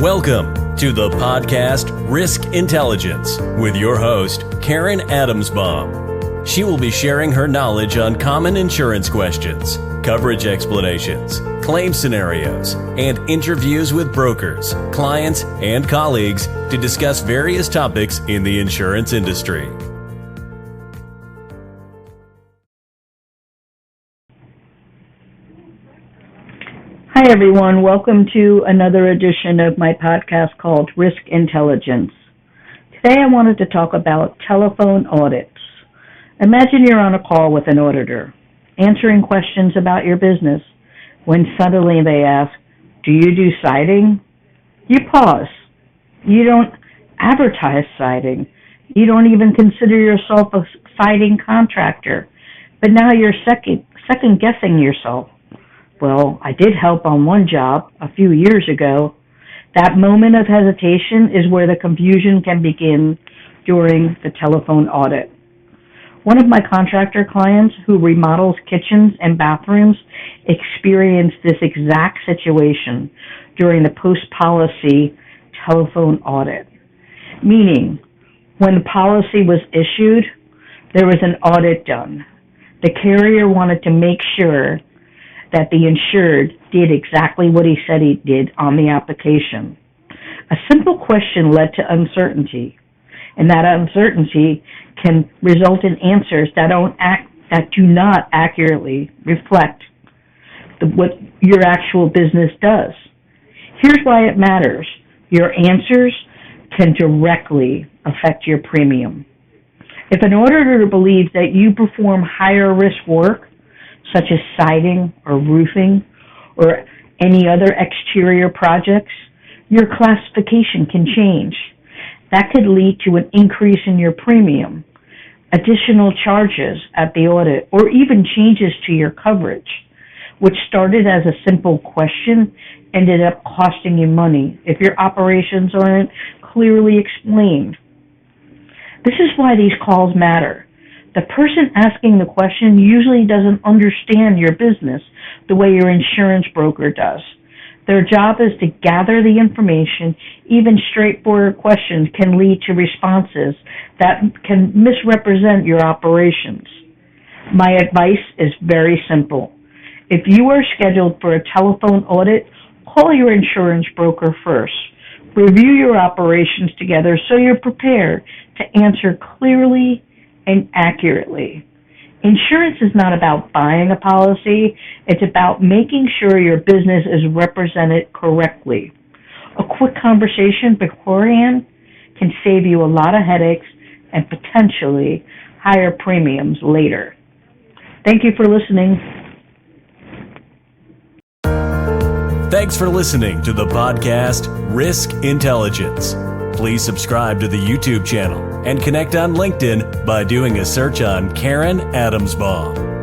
Welcome to the podcast Risk Intelligence with your host, Karen Adamsbaum. She will be sharing her knowledge on common insurance questions, coverage explanations, claim scenarios, and interviews with brokers, clients, and colleagues to discuss various topics in the insurance industry. Hi, everyone. Welcome to another edition of my podcast called Risk Intelligence. Today I wanted to talk about telephone audits. Imagine you're on a call with an auditor, answering questions about your business, when suddenly they ask, "Do you do siding?" You pause. You don't advertise siding. You don't even consider yourself a siding contractor. But now you're second-guessing yourself. Well, I did help on one job a few years ago. That moment of hesitation is where the confusion can begin during the telephone audit. One of my contractor clients who remodels kitchens and bathrooms experienced this exact situation during the post-policy telephone audit. Meaning, when the policy was issued, there was an audit done. The carrier wanted to make sure that the insured did exactly what he said he did on the application. A simple question led to uncertainty, and that uncertainty can result in answers that do not accurately reflect what your actual business does. Here's why it matters. Your answers can directly affect your premium. If an auditor believes that you perform higher risk work, such as siding or roofing or any other exterior projects, your classification can change. That could lead to an increase in your premium, additional charges at the audit, or even changes to your coverage, which started as a simple question ended up costing you money if your operations aren't clearly explained. This is why these calls matter. The person asking the question usually doesn't understand your business the way your insurance broker does. Their job is to gather the information. Even straightforward questions can lead to responses that can misrepresent your operations. My advice is very simple. If you are scheduled for a telephone audit, call your insurance broker first. Review your operations together so you're prepared to answer clearly and accurately. Insurance is not about buying a policy, it's about making sure your business is represented correctly. A quick conversation beforehand can save you a lot of headaches and potentially higher premiums later. Thank you for listening. Thanks for listening to the podcast Risk Intelligence. Please subscribe to the YouTube channel and connect on LinkedIn by doing a search on Karen Adamsbaum.